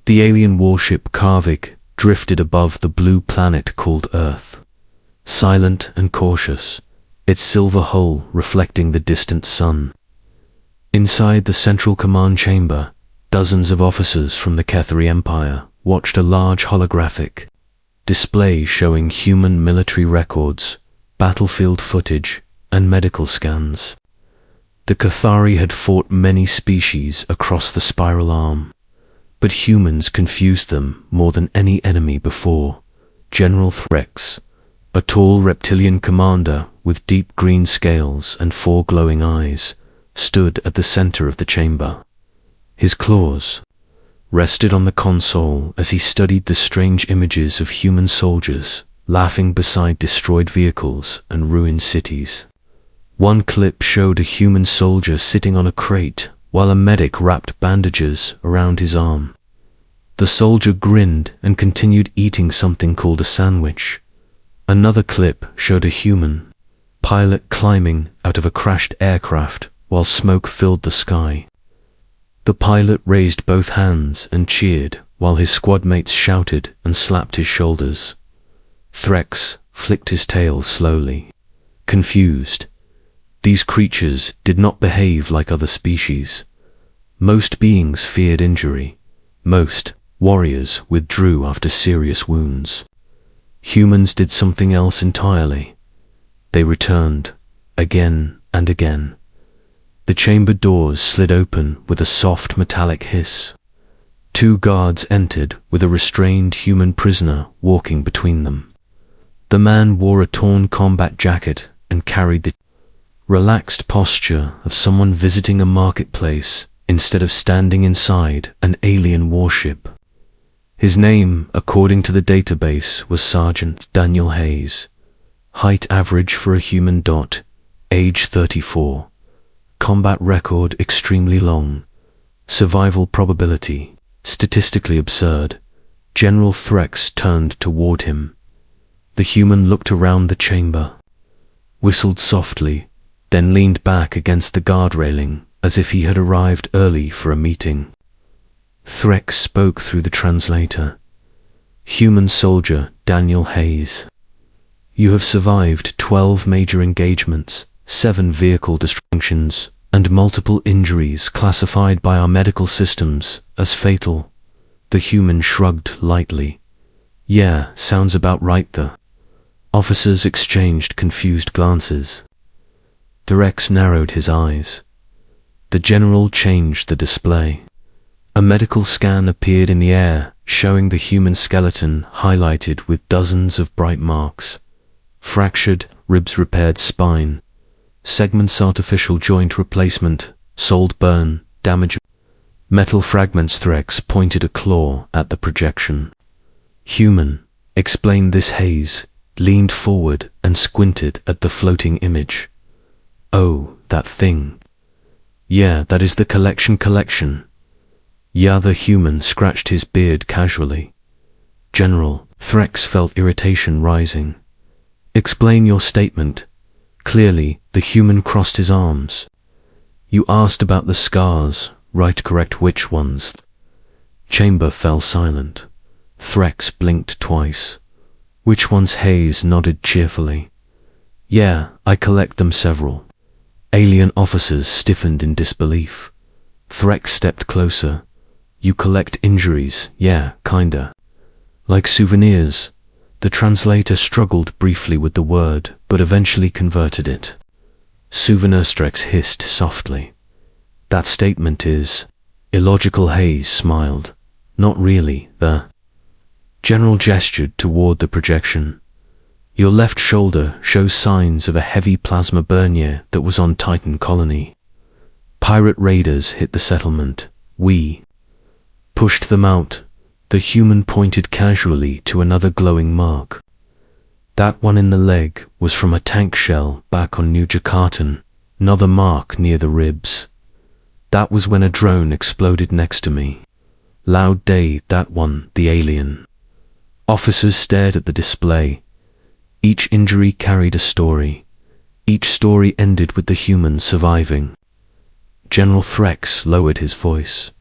The alien warship Galactic drifted above the blue planet called Earth. Silent and cautious, its silver hull reflecting the distant sun. Inside the central command chamber, dozens of officers from the Ketheri Empire watched a large holographic display showing human military records, battlefield footage, and medical scans. The Ketheri had fought many species across the spiral arm, but humans confused them more than any enemy before. General Threx, a tall reptilian commander with deep green scales and 4 glowing eyes, stood at the center of the chamber. His claws rested on the console as he studied the strange images of human soldiers laughing beside destroyed vehicles and ruined cities. One clip showed a human soldier sitting on a crate while a medic wrapped bandages around his arm. The soldier grinned and continued eating something called a sandwich. Another clip showed a human pilot climbing out of a crashed aircraft while smoke filled the sky. The pilot raised both hands and cheered while his squad mates shouted and slapped his shoulders. Threx flicked his tail slowly, confused. These creatures did not behave like other species. Most beings feared injury. Most warriors withdrew after serious wounds. Humans did something else entirely. They returned, again and again. The chamber doors slid open with a soft metallic hiss. 2 guards entered with a restrained human prisoner walking between them. The man wore a torn combat jacket and carried the relaxed posture of someone visiting a marketplace instead of standing inside an alien warship. His name, according to the database, was Sergeant Daniel Hayes. Height average for a human. Age 34. Combat record extremely long. Survival probability statistically absurd. General Threx turned toward him. The human looked around the chamber, whistled softly, then leaned back against the guard railing as if he had arrived early for a meeting. Threx spoke through the translator. Human soldier Daniel Hayes. You have survived 12 major engagements, 7 vehicle destructions, and multiple injuries classified by our medical systems as fatal. The human shrugged lightly. Yeah, sounds about right. The officers exchanged confused glances. Threx narrowed his eyes. The general changed the display. A medical scan appeared in the air, showing the human skeleton highlighted with dozens of bright marks. Fractured, ribs repaired spine. Segments artificial joint replacement, sold burn, damage. Metal fragments. Threx pointed a claw at the projection. Human, explained this. Hayes leaned forward and squinted at the floating image. Oh, that thing. Yeah, that is the collection. Yeah, the human scratched his beard casually. General, Threx felt irritation rising. Explain your statement. Clearly, the human crossed his arms. You asked about the scars, right? Correct. Which ones? Chamber fell silent. Threx blinked twice. Which ones? Hayes nodded cheerfully. Yeah, I collect them several. Alien officers stiffened in disbelief. Threx stepped closer. You collect injuries? Yeah, kinda. Like souvenirs. The translator struggled briefly with the word, but eventually converted it. Souvenir. Threx hissed softly. That statement is illogical. Hayes smiled. Not really. The general gestured toward the projection. Your left shoulder shows signs of a heavy plasma burn that was on Titan colony. Pirate raiders hit the settlement. We pushed them out. The human pointed casually to another glowing mark. That one in the leg was from a tank shell back on New Jakartan. Another mark near the ribs. That was when a drone exploded next to me. Loud day. That one, the alien. Officers stared at the display. Each injury carried a story. Each story ended with the human surviving. General Threx lowered his voice.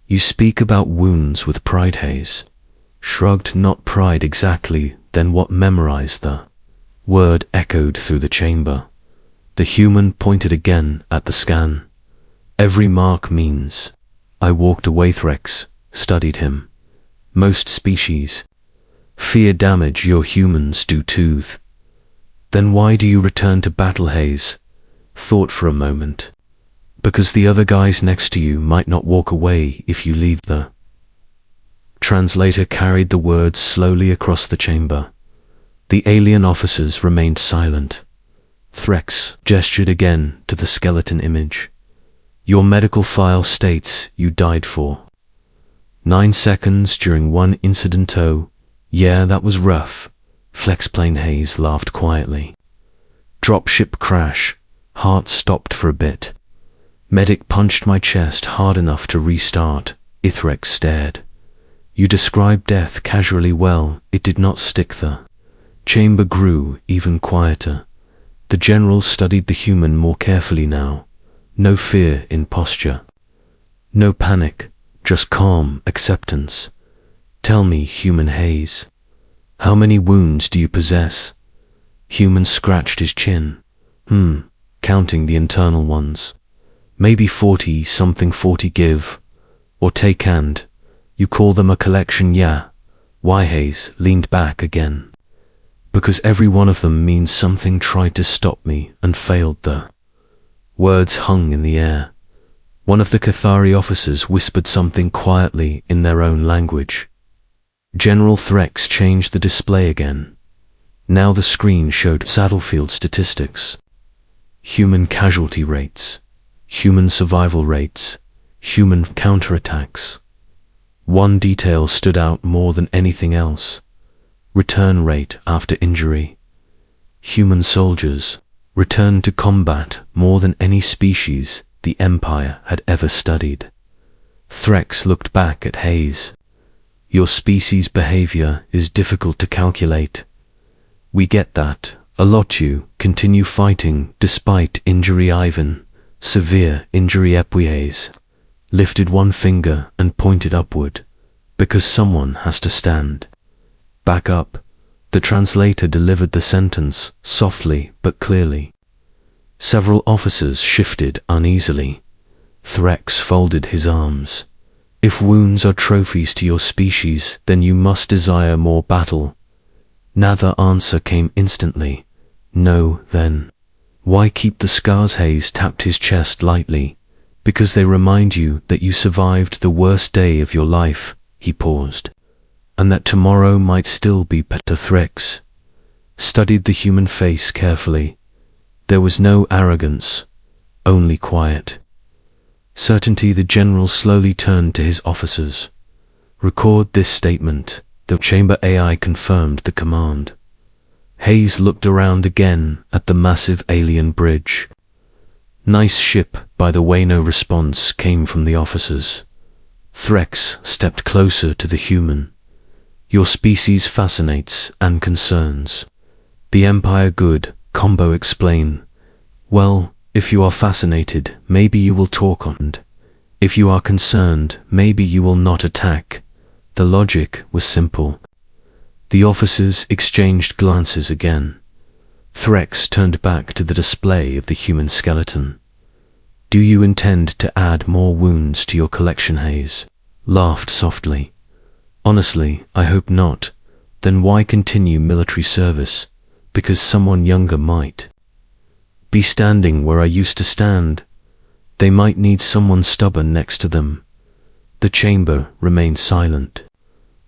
You speak about wounds with pride, Hayes. Shrugged, not pride exactly, then what? Memorize the word echoed through the chamber. The human pointed again at the scan. Every mark means. I walked away. Threx studied him. Most species fear damage, your humans do too. Then why do you return to battle? Hayes thought for a moment. Because the other guys next to you might not walk away if you leave. The translator carried the words slowly across the chamber. The alien officers remained silent. Threx gestured again to the skeleton image. Your medical file states you died for 9 seconds during one incident. Oh, yeah, that was rough. Flexplane. Hayes laughed quietly. Dropship crash. Heart stopped for a bit. Medic punched my chest hard enough to restart. Ithrex stared. You described death casually. Well, it did not stick. The chamber grew even quieter. The general studied the human more carefully now. No fear in posture. No panic, just calm acceptance. Tell me, human Hayes, how many wounds do you possess? Human scratched his chin. Counting the internal ones. Maybe 40 something. 40 give or take, and you call them a collection? Yeah. Why? Hayes leaned back again. Because every one of them means something. Tried to stop me and failed. The words hung in the air. One of the Cathari officers whispered something quietly in their own language. General Threx changed the display again. Now the screen showed battlefield statistics. Human casualty rates. Human survival rates. Human counterattacks. One detail stood out more than anything else. Return rate after injury. Human soldiers returned to combat more than any species the Empire had ever studied. Threx looked back at Hayes. Your species' behavior is difficult to calculate. We get that. A lot. You continue fighting despite injury. Ivan, severe injury. Hayes lifted one finger and pointed upward. Because someone has to stand. Back up. The translator delivered the sentence softly but clearly. Several officers shifted uneasily. Threx folded his arms. If wounds are trophies to your species, then you must desire more battle. Neither answer came instantly. No, then. Why keep the scars? Hayes tapped his chest lightly. Because they remind you that you survived the worst day of your life. He paused. And that tomorrow might still be better. Threx studied the human face carefully. There was no arrogance, only quiet. Certainty. The general slowly turned to his officers. Record this statement. The chamber AI confirmed the command. Hayes looked around again at the massive alien bridge. Nice ship, by the way. No response came from the officers. Threx stepped closer to the human. Your species fascinates and concerns. The Empire good. Combo explain. Well, if you are fascinated, maybe you will talk, and if you are concerned, maybe you will not attack. The logic was simple. The officers exchanged glances again. Threx turned back to the display of the human skeleton. Do you intend to add more wounds to your collection? Hayes laughed softly. Honestly, I hope not. Then why continue military service? Because someone younger might be standing where I used to stand. They might need someone stubborn next to them. The chamber remained silent.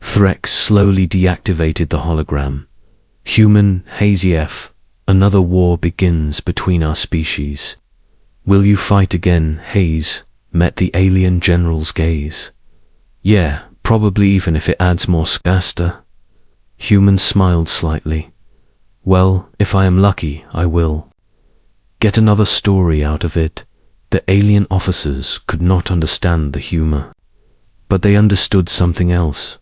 Threx slowly deactivated the hologram. Human, Hazy F, another war begins between our species. Will you fight again? Hayes met the alien general's gaze. Yeah, probably, even if it adds more scaster. Human smiled slightly. Well, if I am lucky, I will get another story out of it. The alien officers could not understand the humor, but they understood something else.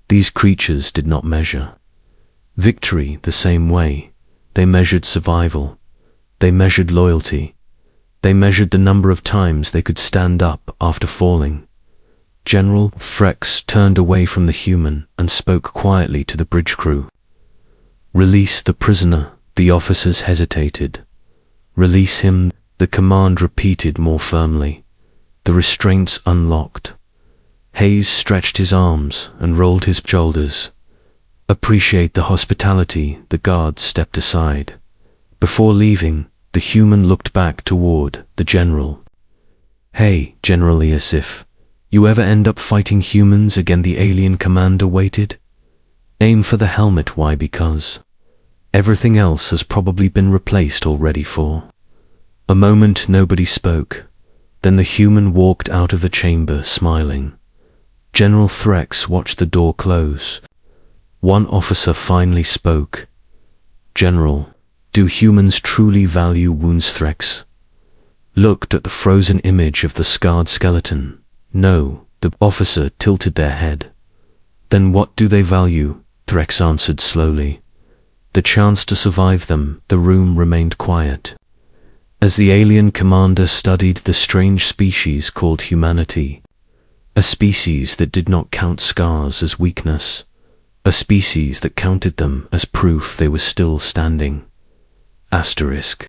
These creatures did not measure victory the same way. They measured survival. They measured loyalty. They measured the number of times they could stand up after falling. General Threx turned away from the human and spoke quietly to the bridge crew. "Release the prisoner." The officers hesitated. "Release him," the command repeated more firmly. The restraints unlocked. Hayes stretched his arms and rolled his shoulders. "Appreciate the hospitality." The guards stepped aside. Before leaving, the human looked back toward the general. "Hey, General, as if you ever end up fighting humans again," the alien commander waited. "Aim for the helmet." Why? Because everything else has probably been replaced already. For a moment nobody spoke. Then the human walked out of the chamber, smiling. General Threx watched the door close. One officer finally spoke. "General, do humans truly value wounds?" Threx looked at the frozen image of the scarred skeleton. "No," the officer tilted their head. "Then what do they value?" Threx answered slowly. "The chance to survive them." The room remained quiet as the alien commander studied the strange species called humanity. A species that did not count scars as weakness. A species that counted them as proof they were still standing. Asterisk.